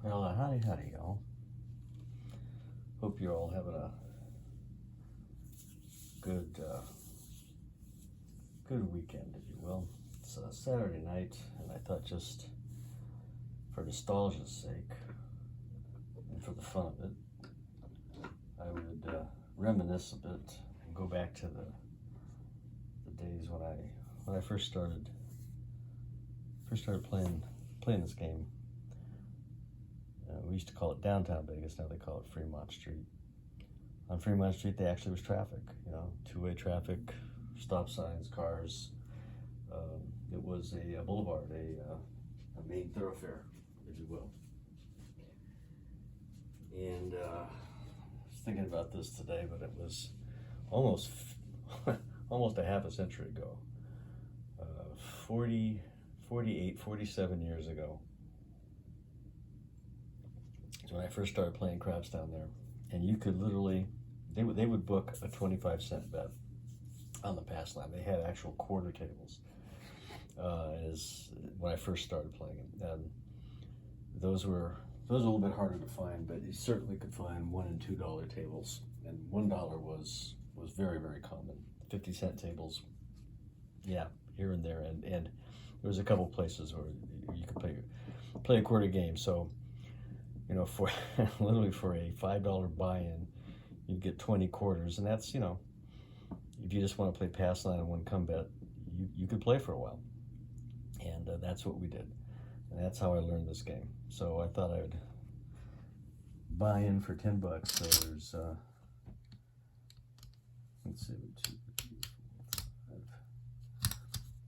Well, howdy, y'all. Hope you're all having a good, good weekend, if you will. It's a Saturday night, and I thought just for nostalgia's sake and for the fun of it, I would reminisce a bit and go back to the days when I first started playing this game. We used to call it downtown Vegas. Now they call it Fremont Street. On Fremont Street, there actually was traffic. Two-way traffic, stop signs, cars. It was a boulevard, a main thoroughfare, if you will. And I was thinking about this today, but it was almost almost a half a century ago. 48, 47 years ago. When I first started playing craps down there, and you could literally, they would book a 25-cent bet on the pass line. They had actual quarter tables as when I first started playing it. And those were a little bit harder to find, but you certainly could find $1 and $2 tables, and $1 was very, very common. 50-cent tables, yeah, here and there, and there was a couple places where you could play a quarter game. So for literally for a $5 buy-in, you get 20 quarters, and that's, if you just want to play pass line and one come bet, you could play for a while. And that's what we did. And that's how I learned this game. So I thought I would buy in for $10. So there's, let's see,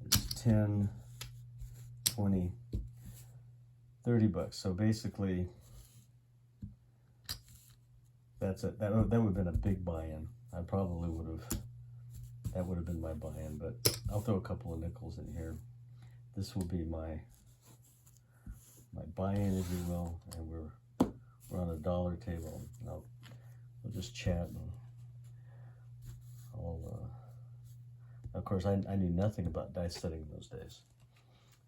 there's 10, 20, $30. So basically, that's it. That would have been a big buy-in. I probably that would have been my buy-in, but I'll throw a couple of nickels in here. This will be my buy-in, if you will, and we're on a dollar table. We'll just chat, and of course, I knew nothing about dice setting in those days.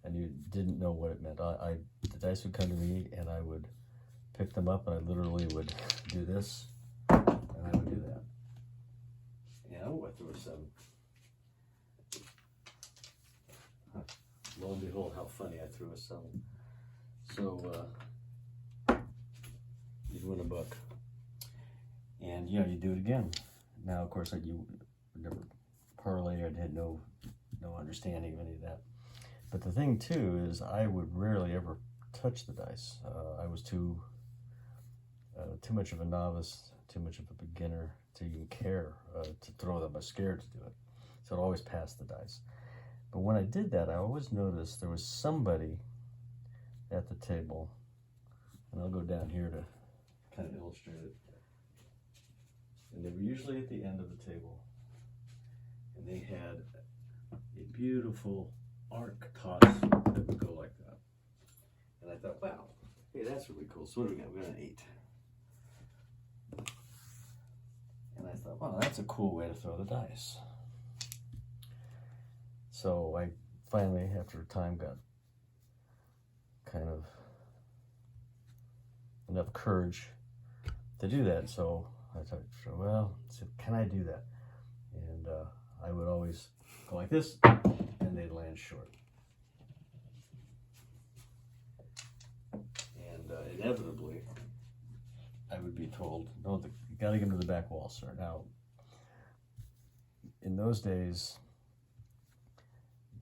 I didn't know what it meant. The dice would come to me, and I would pick them up, and I literally would do this, and I would do that. Yeah, I threw a 7. Lo and behold, how funny, I threw a 7. So, you'd win $1. And, you do it again. Now, of course, you would never parlay. I had no understanding of any of that. But the thing, too, is I would rarely ever touch the dice. I was too much of a novice, too much of a beginner to even care to throw them. I was scared to do it. So I'd always pass the dice. But when I did that, I always noticed there was somebody at the table, and I'll go down here to kind of illustrate it. And they were usually at the end of the table, and they had a beautiful arc toss that would go like that. And I thought, wow, hey, that's really cool. So what do we got? We got an 8. And I thought, wow, that's a cool way to throw the dice. So I finally, after time, got kind of enough courage to do that. So I thought, well, can I do that? And I would always go like this, and they'd land short. And inevitably, I would be told, no, you got to get him to the back wall, sir. Now, in those days,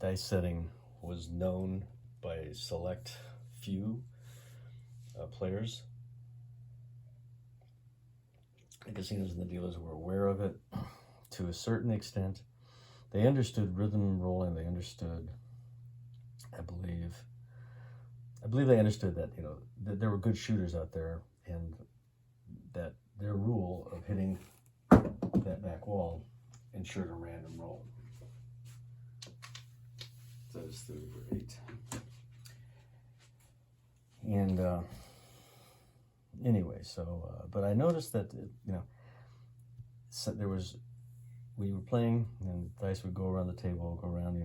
dice setting was known by a select few players. The casinos and the dealers were aware of it to a certain extent. They understood rhythm rolling. They understood, I believe they understood that, that there were good shooters out there, and that their rule of hitting that back wall ensured a random roll. So I just threw for 8. And anyway, but I noticed that, so there was, we were playing, and dice would go around the table, go around,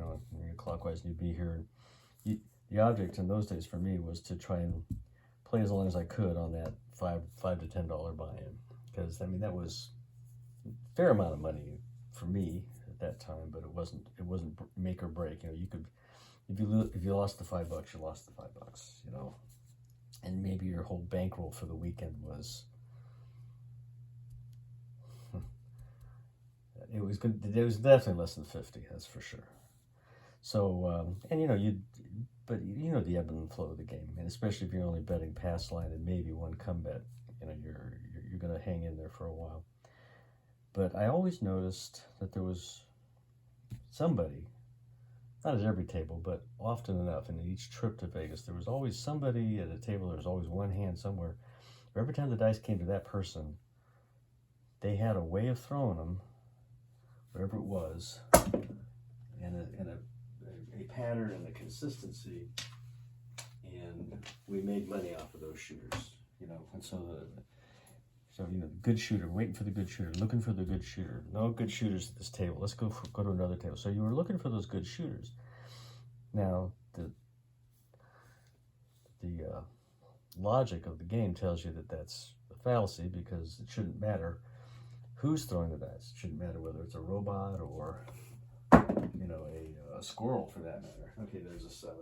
clockwise, and you'd be here. And the object in those days for me was to try and play as long as I could on that $5 to $10 buy-in, because I mean that was a fair amount of money for me at that time, but it wasn't make or break. You know, you could, if you lost the $5, you lost the $5, you know, and maybe your whole bankroll for the weekend was. It was good. It was definitely less than 50. That's for sure. So, and you know, but you know the ebb and flow of the game, and especially if you're only betting pass line and maybe one come bet, you know, you're going to hang in there for a while. But I always noticed that there was somebody, not at every table, but often enough, and in each trip to Vegas, there was always somebody at a table. There was always one hand somewhere. Every time the dice came to that person, they had a way of throwing them, whatever it was, and a pattern and a consistency, and we made money off of those shooters, you know. And so you know, the good shooter, waiting for the good shooter, looking for the good shooter. No good shooters at this table. Let's go to another table. So you were looking for those good shooters. Now the logic of the game tells you that that's a fallacy, because it shouldn't matter who's throwing the dice. It shouldn't matter whether it's a robot or, you know, a squirrel for that matter. Okay, there's a 7.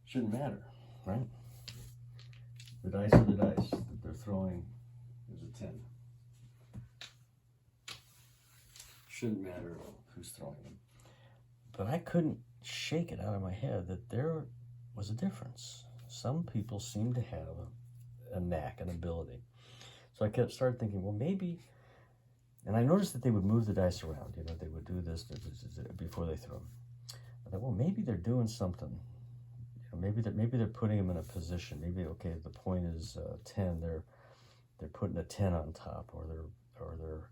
Shouldn't matter, right? The dice are the dice that they're throwing. There's a 10. Shouldn't matter who's throwing them. But I couldn't shake it out of my head that there was a difference. Some people seem to have a knack, an ability. So I started thinking, well, maybe, and I noticed that they would move the dice around. You know, they would do this before they threw them. I thought, well, maybe they're doing something. You know, maybe they're putting them in a position. Maybe, okay, the point is 10. They're putting a 10 on top, or they're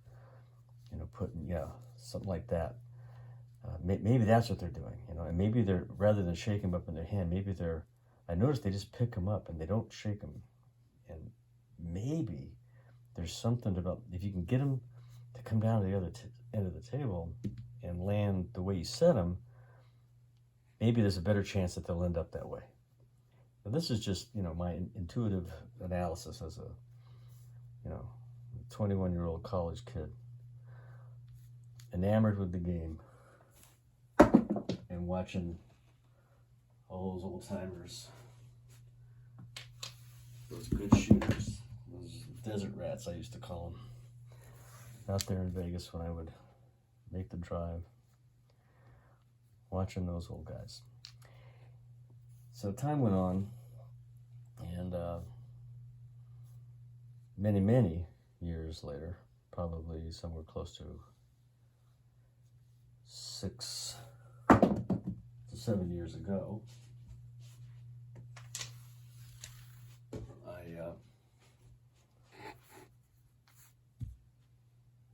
you know, putting, yeah, something like that. Maybe that's what they're doing. You know, and maybe they're, rather than shake them up in their hand, maybe they're. I noticed they just pick them up and they don't shake them, and maybe there's something about, if you can get them to come down to the other end of the table and land the way you set them, maybe there's a better chance that they'll end up that way. Now, this is just, you know, my intuitive analysis as a, you know, 21-year-old college kid, enamored with the game and watching all those old timers, those good shooters, those desert rats, I used to call them, out there in Vegas when I would make the drive, watching those old guys. So time went on, and many years later, probably somewhere close to 6 to 7 years ago, I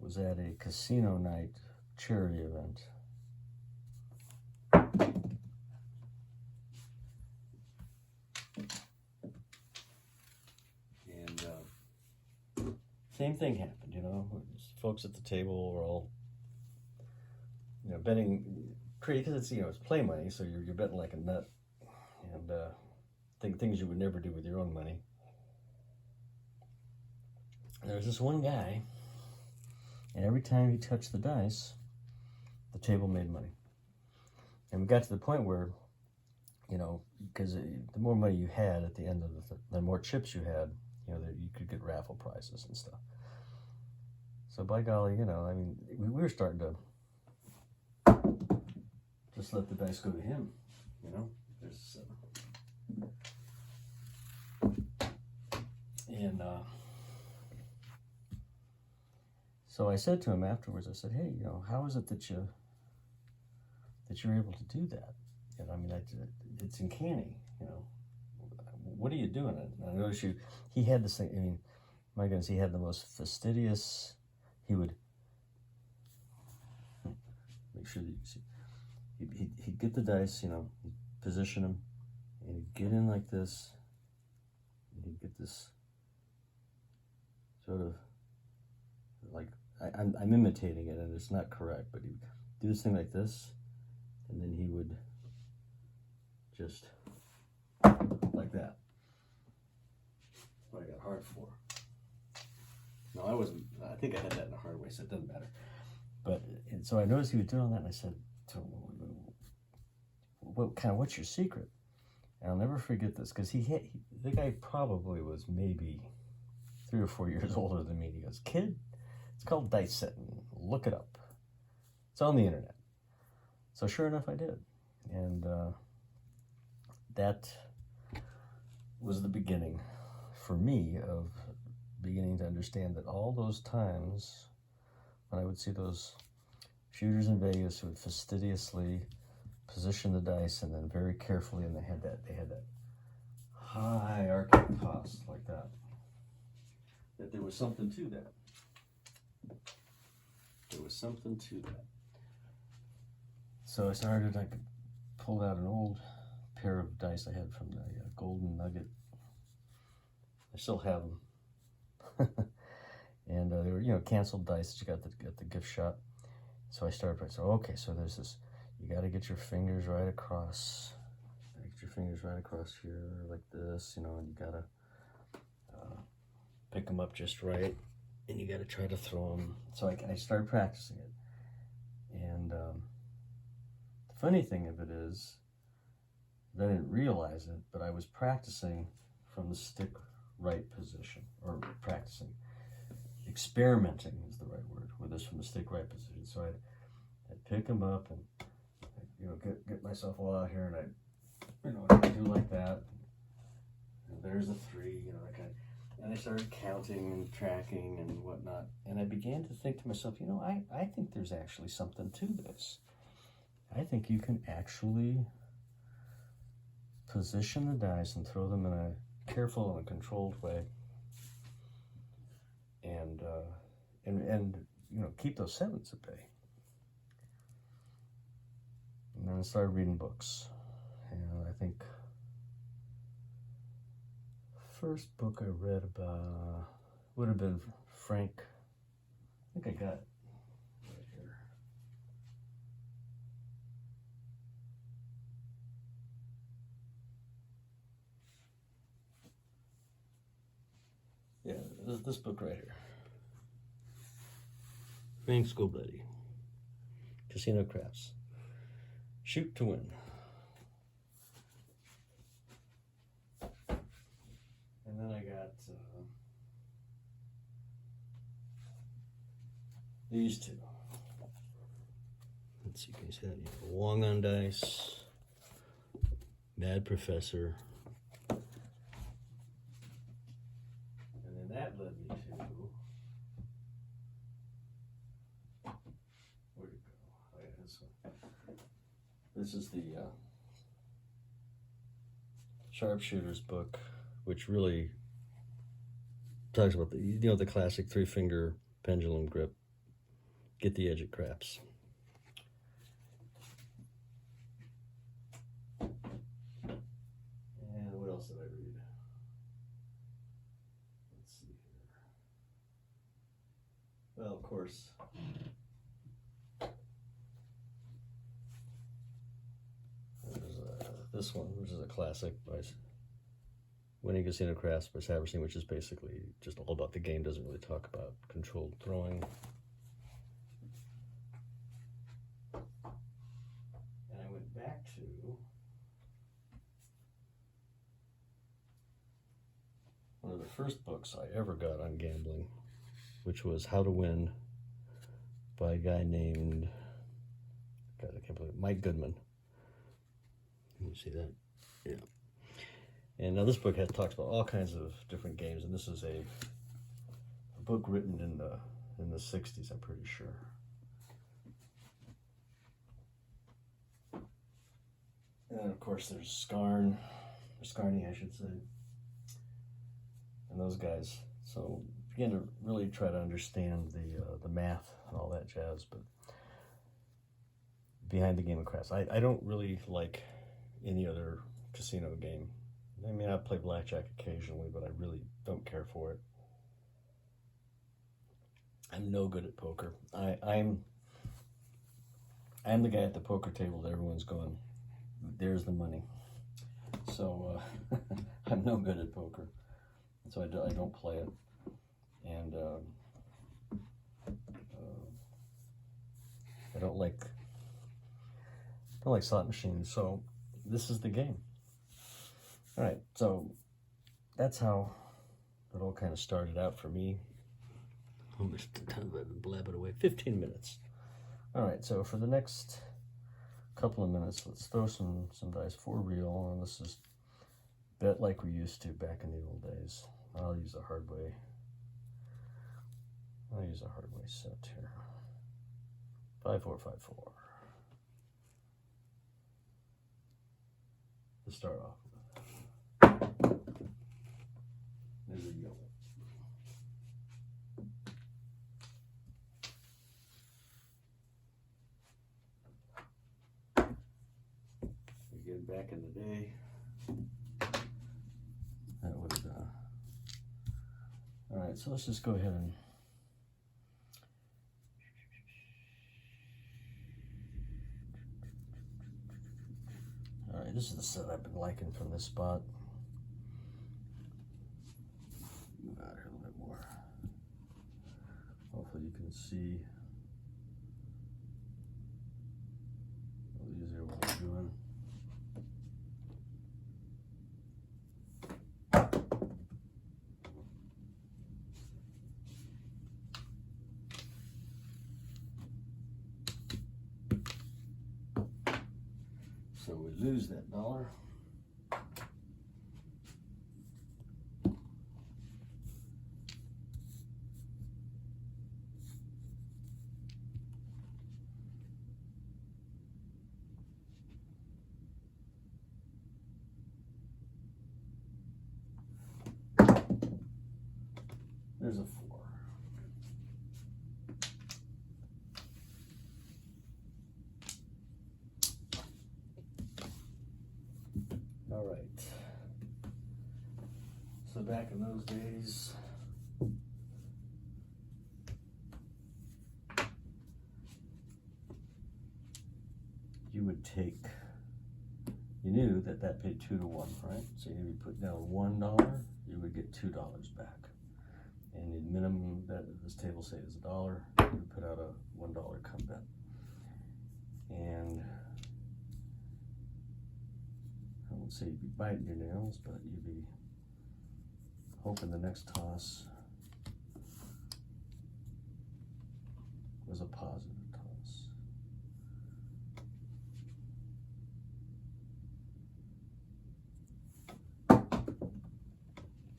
was at a casino night charity event. And same thing happened, you know. Folks at the table were all, you know, betting, because it's, you know, it's play money, so you're betting like a nut, and things you would never do with your own money. And there was this one guy, and every time he touched the dice, the table made money. And we got to the point where, you know, because the more money you had at the end of the more chips you had, you know, you could get raffle prizes and stuff. So by golly, you know, I mean, we were starting to just let the dice go to him, you know. There's a 7. And so I said to him afterwards, I said, hey, you know, how is it that you're able to do that? You know, I mean, it's uncanny, you know. What are you doing? And I noticed he had this thing, I mean, my goodness, he had the most fastidious, he would, make sure that you see, he'd get the dice, you know, he'd position them, and he'd get in like this, and he'd get this sort of, like, I'm imitating it, and it's not correct, but he'd do this thing like this, and then he would just like that. What I got hard for. No, I think I had that in a hard way, so it doesn't matter. But, and so I noticed he was doing that, and I said, so, what's your secret? And I'll never forget this, because the guy probably was maybe 3 or 4 years older than me. He goes, kid, it's called dice setting. Look it up. It's on the internet. So sure enough, I did. And that was the beginning for me of beginning to understand that all those times when I would see those shooters in Vegas who would fastidiously position the dice and then very carefully, and they had that high arcing toss like that there was something to that. There was something to that. So I started, I pulled out an old pair of dice I had from the Golden Nugget. I still have them. And they were, canceled dice that you got the gift shop. So I started, okay, so there's this, you got to get your fingers right across. Get your fingers right across here like this, and you got to pick them up just right. And you got to try to throw them. So I started practicing it. And the funny thing of it is, I didn't realize it, but I was practicing from the stick right position, or experimenting is the right word with this from the stick right position. So I'd pick them up and get myself all out here, and I'd do like that. And there's a 3, and I started counting and tracking and whatnot. And I began to think to myself, I think there's actually something to this. I think you can actually position the dice and throw them in a careful and controlled way, and keep those 7s at bay. And then I started reading books, and I think the first book I read about would have been Frank. I think I got it right here. Yeah, this book right here. Frank Schoolbuddy. Casino Craps. Shoot to win. And then I got these 2. Let's see, can you see that? Wong on Dice, Mad Professor. And then that led me to, where'd it go? Oh yeah, this one. This is the Sharpshooter's book, which really talks about the classic 3-finger pendulum grip. Get the edge at craps. And what else did I read? Let's see here. Well, of course, there's this one, which is a classic by Winning Casino Craps by Saberstein, which is basically just all about the game, doesn't really talk about controlled throwing. And I went back to one of the first books I ever got on gambling, which was How to Win by a guy named, God, I can't believe it, Mike Goodman. Can you see that? Yeah. And now this book talks about all kinds of different games, and this is a book written in the 60s, I'm pretty sure. And then of course there's Scarney, I should say, and those guys. So began to really try to understand the math and all that jazz, but behind the game of craps. I don't really like any other casino game. I mean, I play blackjack occasionally, but I really don't care for it. I'm no good at poker. I'm the guy at the poker table that everyone's going, there's the money. So I'm no good at poker, so I don't play it, and I don't like slot machines. So this is the game. All right, so that's how it all kind of started out for me. How much time have I been blabbing away? 15 minutes. All right, so for the next couple of minutes, let's throw some dice for real, and let's just bet like we used to back in the old days. I'll use a hard way. I'll use a hard way set here. 5, 4, 5, 4. To start off with. There's a yellow. Again, back in the day, that would all right, so let's just go ahead and all right, this is the set I've been liking from this spot. Move out here a little bit more. Hopefully you can see a little easier what I'm doing. So we lose that dollar. There's a 4. All right. So back in those days, you would take, you knew that paid 2 to 1, right? So you put down $1, you would get $2 back. And the minimum that this table say is $1, you would put out a $1 come bet. And I won't say you'd be biting your nails, but you'd be hoping the next toss was a positive toss.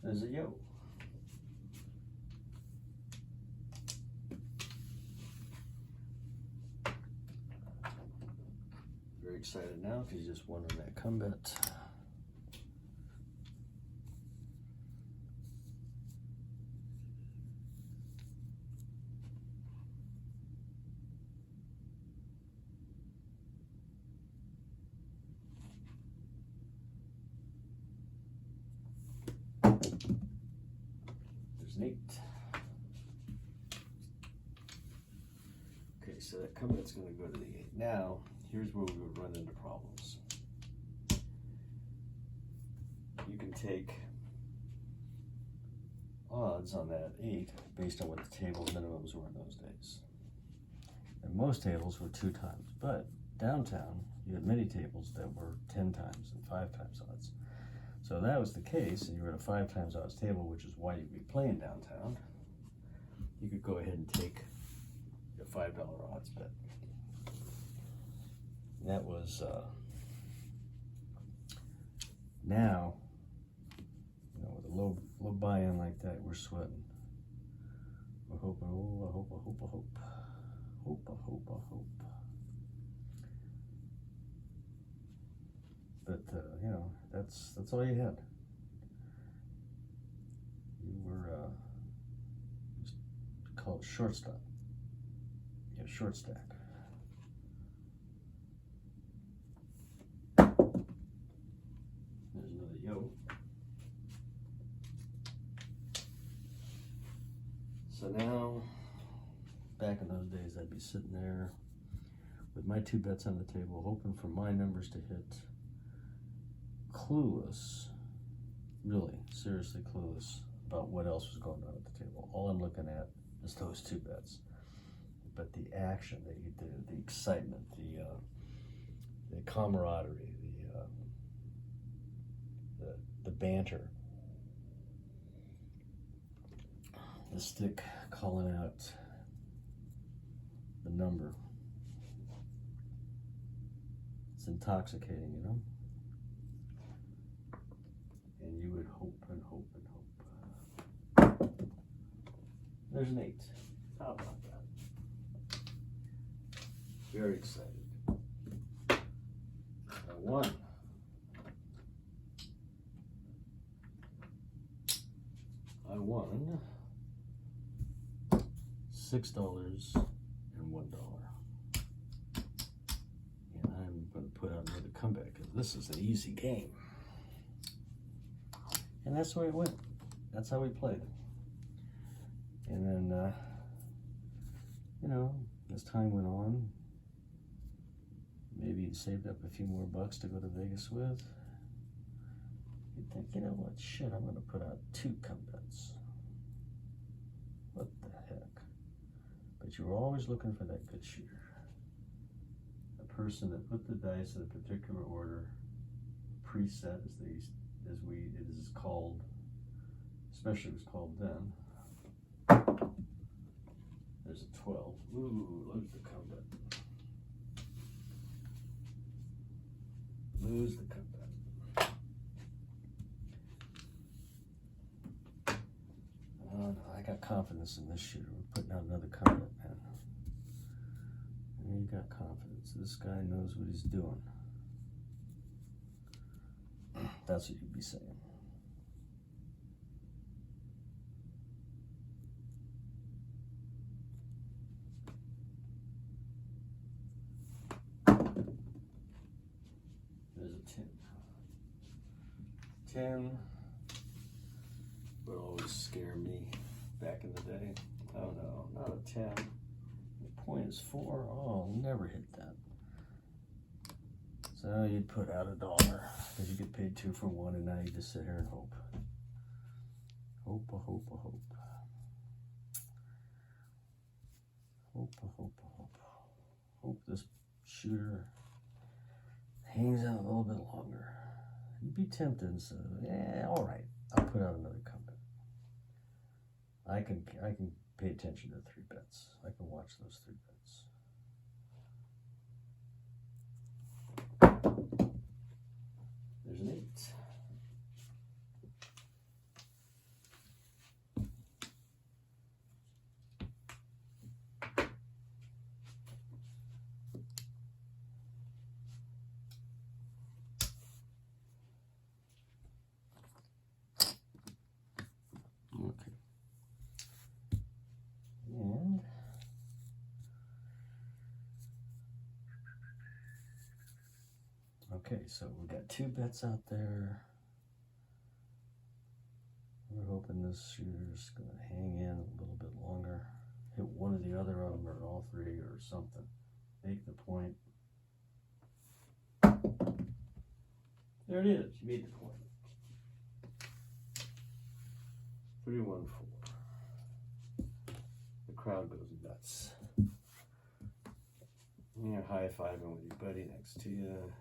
There's a yo. Very excited now because you just won on that come bet. There's an 8. Okay, so that come bet's going to go to the 8. Now, here's where we would run into problems. You can take odds on that 8 based on what the table minimums were in those days. And most tables were 2 times, but downtown, you had many tables that were 10 times and 5 times odds. So that was the case, and you were at a 5 times odds table, which is why you'd be playing downtown. You could go ahead and take a $5 odds bet. And that was now, you know, with a low buy-in like that, we're sweating. We're hoping, oh, I hope. But you know, that's all you had. You were just call it shortstop. You have short stack. There's another yo. So now, back in those days, I'd be sitting there with my 2 bets on the table, hoping for my numbers to hit clueless, really, seriously clueless about what else was going on at the table. All I'm looking at is those two bets. But the action that you do, the excitement, the camaraderie, the banter, the stick calling out the number. It's intoxicating, you know? And you would hope and hope and hope. There's an 8. How about that? Very excited. I won. I won $6 and $1. And I'm going to put out another comeback because this is an easy game. And that's the way it went. That's how we played. And then, you know, as time went on, maybe you saved up a few more bucks to go to Vegas with. You'd think, you know what, shit, I'm going to put out 2 come-bets. What the heck? But you were always looking for that good shooter. A person that put the dice in a particular order, preset as it is called, especially it was called then. There's a 12. Ooh, look at the comeback. Lose the comeback. Oh no, I got confidence in this shooter. We're putting out another comeback, man. And you got confidence. This guy knows what he's doing. That's what you'd be saying. There's a 10. 10 would always scare me back in the day. Oh no, not a 10. The point is 4. Oh, I'll never hit that. So you'd put out $1 because you get paid 2 for 1, and now you just sit here and hope. Hope, hope, hope. Hope, hope, hope. Hope this shooter hangs out a little bit longer. You'd be tempted, so yeah, all right. I'll put out another comeback. I can pay attention to 3 bets. I can watch those 3 bets. There's an 8. Okay. And okay, so we got 2 bets out there. We're hoping this shooter's going to hang in a little bit longer. Hit one or the other of them, or all 3, or something. Make the point. There it is. You made the point. 3-1-4. The crowd goes nuts. You're high-fiving with your buddy next to you.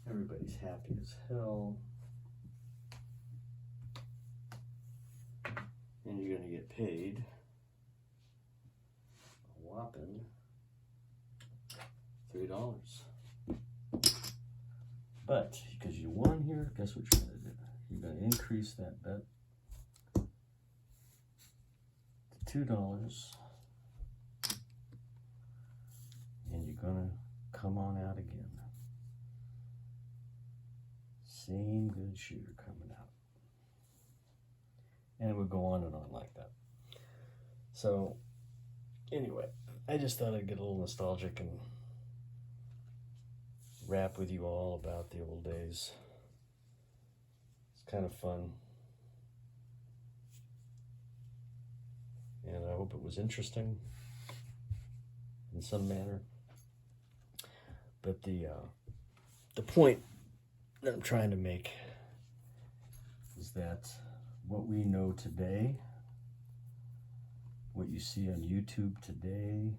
Everybody's happy as hell. And you're going to get paid a whopping $3. But because you won here, guess what you're going to do? You're going to increase that bet to $2. And you're going to come on out again. Same good shooter coming out. And it would go on and on like that. So, anyway, I just thought I'd get a little nostalgic and rap with you all about the old days. It's kind of fun. And I hope it was interesting in some manner. But the point that I'm trying to make is that what we know today, what you see on YouTube today,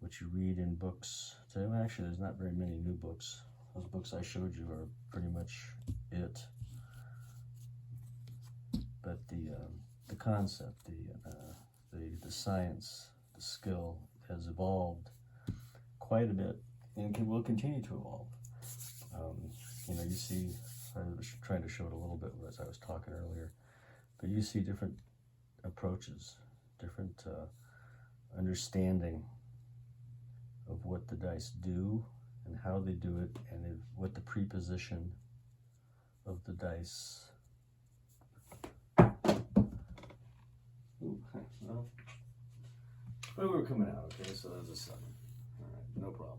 what you read in books today, well, actually there's not very many new books. Those books I showed you are pretty much it. But the concept, the science, the skill has evolved quite a bit and will continue to evolve. You know, you see, I was trying to show it a little bit as I was talking earlier, but you see different approaches, different understanding of what the dice do and how they do it, and what the preposition of the dice. Ooh, well, we're coming out, okay, so there's a 7. All right, no problem.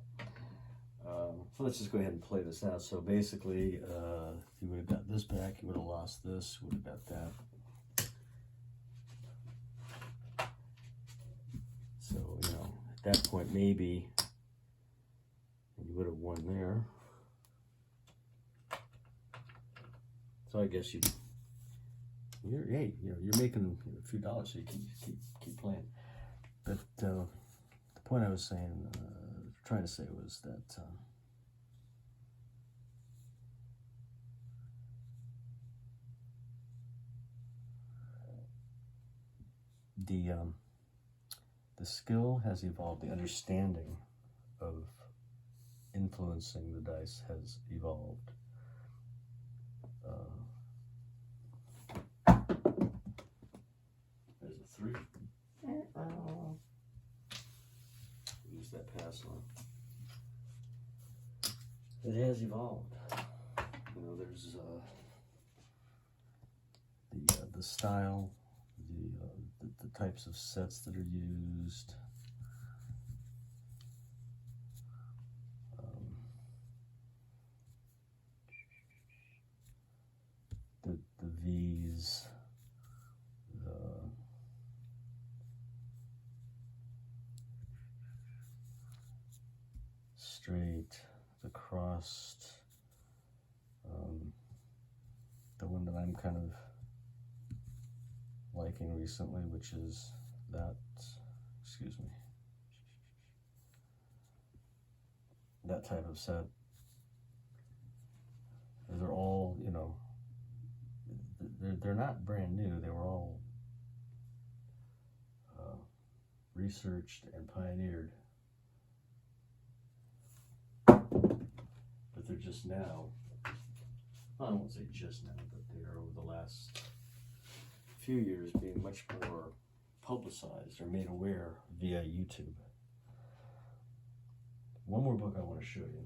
So let's just go ahead and play this out. So basically, if you would have got this back, you would have lost this, you would have got that. So, you know, at that point, maybe you would have won there. So I guess you're making a few dollars, so you can keep playing. But the point I was saying, trying to say was that the skill has evolved. The understanding of influencing the dice has evolved. There's a 3. Use that pass on. It has evolved. You know, there's the style, the types of sets that are used. The V's, the straight, the crossed, the one that I'm kind of liking recently, which is that, excuse me, that type of set. They're all, you know, they're not brand new. They were all researched and pioneered, but they're just now, well, I won't say just now, but they are over the last few years being much more publicized or made aware via YouTube. One more book I want to show you.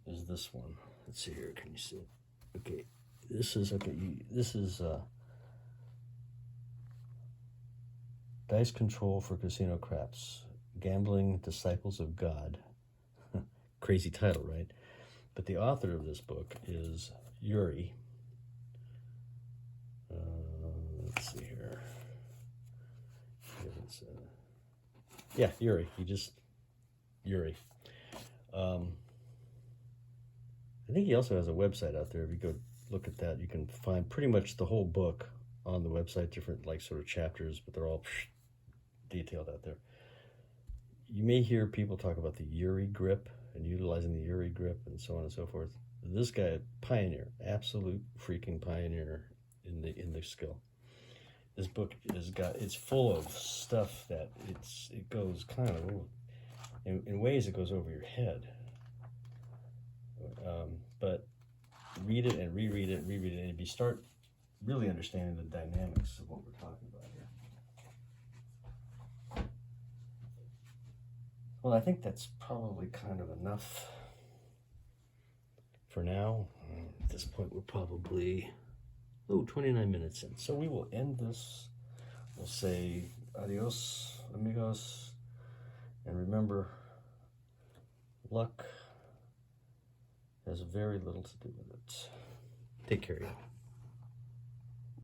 Is this one. Let's see here, can you see it? Okay, this is Dice Control for Casino Craps, Gambling Disciples of God. Crazy title, right? But the author of this book is Yuri. Let's see here. Yeah, Yuri. Yuri. I think he also has a website out there. If you go look at that, you can find pretty much the whole book on the website, different like sort of chapters, but they're all detailed out there. You may hear people talk about the Yuri grip and utilizing the Yuri grip and so on and so forth. This guy, pioneer, absolute freaking pioneer in the skill. This book it's full of stuff that it goes kind of in ways it goes over your head. But read it and reread it and reread it, and you start really understanding the dynamics of what we're talking about here. Well, I think that's probably kind of enough for now. At this point, we're probably 29 minutes in. So we will end this. We'll say adios, amigos, and remember, luck has very little to do with it. Take care, y'all.